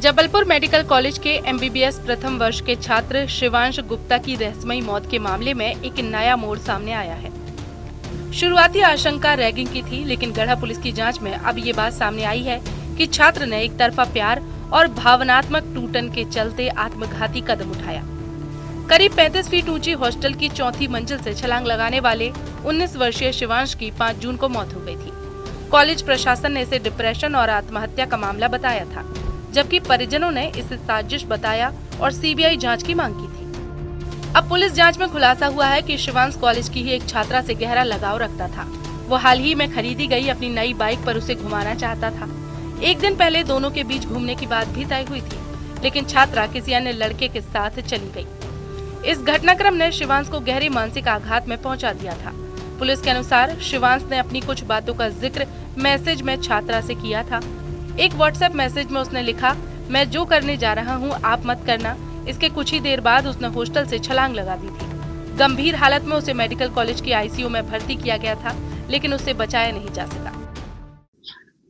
Jabalpur medical college के MBBS प्रथम वर्ष के छात्र शिवांश गुप्ता की रहस्यमयी मौत के मामले में एक नया मोड़ सामने आया है। शुरुआती आशंका रैगिंग की थी, लेकिन गढ़ा पुलिस की जांच में अब ये बात सामने आई है कि छात्र ने एक तरफा प्यार और भावनात्मक टूटन के चलते आत्मघाती कदम उठाया। करीब 35 फीट ऊंची हॉस्टल की चौथी मंजिल से छलांग लगाने वाले 19 वर्षीय शिवांश की 5 जून को मौत हो गई थी। कॉलेज प्रशासन ने इसे डिप्रेशन और आत्महत्या का मामला बताया था, जबकि परिजनों ने इसे साजिश बताया और सीबीआई जांच की मांग की थी। अब पुलिस जांच में खुलासा हुआ है कि शिवांश कॉलेज की ही एक छात्रा से गहरा लगाव रखता था। वो हाल ही में खरीदी गई अपनी नई बाइक पर उसे घुमाना चाहता था। एक दिन पहले दोनों के बीच घूमने की बात भी तय हुई थी, लेकिन छात्रा किसी अन्य लड़के के साथ चली गई। इस घटनाक्रम ने शिवांश को गहरे मानसिक आघात में पहुंचा दिया था। पुलिस के अनुसार शिवांश ने अपनी कुछ बातों का जिक्र मैसेज में छात्रा से किया था। एक व्हाट्सएप मैसेज में उसने लिखा, मैं जो करने जा रहा हूँ आप मत करना। इसके कुछ ही देर बाद उसने हॉस्टल से छलांग लगा दी थी। गंभीर हालत में उसे मेडिकल कॉलेज की आईसीयू में भर्ती किया गया था, लेकिन उससे बचाया नहीं जा सका।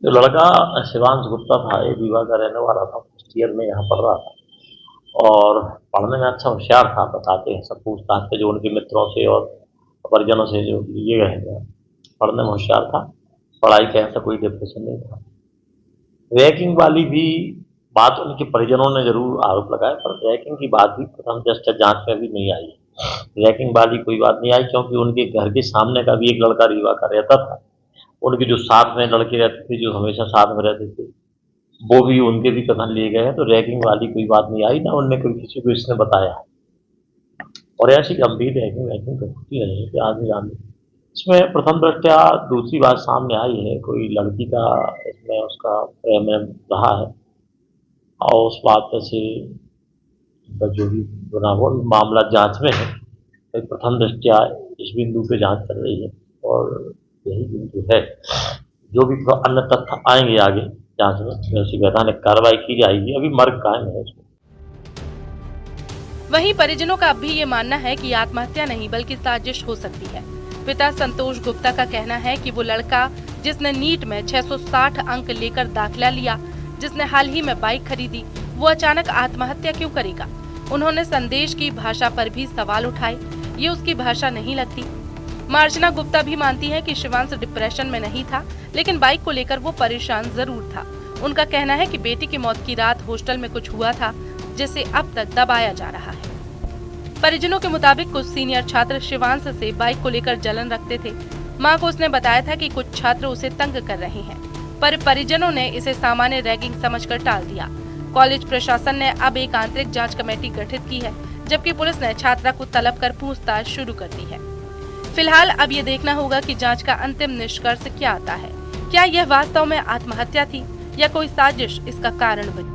जो लड़का शिवांश गुप्ता था, ये रीवा का रहने वाला था। फर्स्ट ईयर में यहाँ पढ़ रहा था और पढ़ने में अच्छा होशियार था। बताते हैं सब पूछताछ पे जो उनके मित्रों से और परिजनों से जो लिए गए हैं, पढ़ने में होशियार था। पढ़ाई का ऐसा कोई डिप्रेशन नहीं था। रैगिंग वाली भी बात उनके परिजनों ने जरूर आरोप लगाया, पर रैगिंग की बात भी प्रथम दृष्टया जांच में भी नहीं आई। रैगिंग वाली कोई बात नहीं आई, क्योंकि उनके घर के सामने का भी एक लड़का रीवा का रहता था। उनके जो साथ में लड़के रहते थे, जो हमेशा साथ में रहते थे, वो भी उनके भी कथन लिए गए हैं। तो रैगिंग वाली कोई बात नहीं आई, ना उनने कोई किसी को इसने बताया। और ऐसी गंभीर रैगिंग तो होती नहीं कि आदमी जाने। इसमें प्रथम दृष्टया दूसरी बात सामने आई है, कोई लड़की का इसमें उसका प्रेम में रहा है और उस बात से जो भी बना वो मामला जांच में है। तो प्रथम दृष्टया इस बिंदु पे जांच चल रही है और यही बिंदु है। जो भी अन्य तथ्य आएंगे आगे जांच में, वैसी वैधानिक कार्रवाई की जाएगी। अभी मर्ग कायम है इसमें। वहीं परिजनों का अब भी ये मानना है कि आत्महत्या नहीं बल्कि साजिश हो सकती है। पिता संतोष गुप्ता का कहना है कि वो लड़का जिसने नीट में 660 अंक लेकर दाखिला लिया, जिसने हाल ही में बाइक खरीदी, वो अचानक आत्महत्या क्यों करेगा। उन्होंने संदेश की भाषा पर भी सवाल उठाए, ये उसकी भाषा नहीं लगती। मार्जना गुप्ता भी मानती है कि शिवांश डिप्रेशन में नहीं था, लेकिन बाइक को लेकर वो परेशान जरूर था। उनका कहना है कि बेटी की मौत की रात हॉस्टल में कुछ हुआ था, जिसे अब तक दबाया जा रहा है। परिजनों के मुताबिक कुछ सीनियर छात्र शिवांश से बाइक को लेकर जलन रखते थे। मां को उसने बताया था कि कुछ छात्र उसे तंग कर रहे हैं, पर परिजनों ने इसे सामान्य रैगिंग समझकर टाल दिया। कॉलेज प्रशासन ने अब एक आंतरिक जांच कमेटी गठित की है, जबकि पुलिस ने छात्रा को तलब कर पूछताछ शुरू कर दी है। फिलहाल अब ये देखना होगा कि जांच का अंतिम निष्कर्ष क्या आता है। क्या यह वास्तव में आत्महत्या थी या कोई साजिश इसका कारण बनी।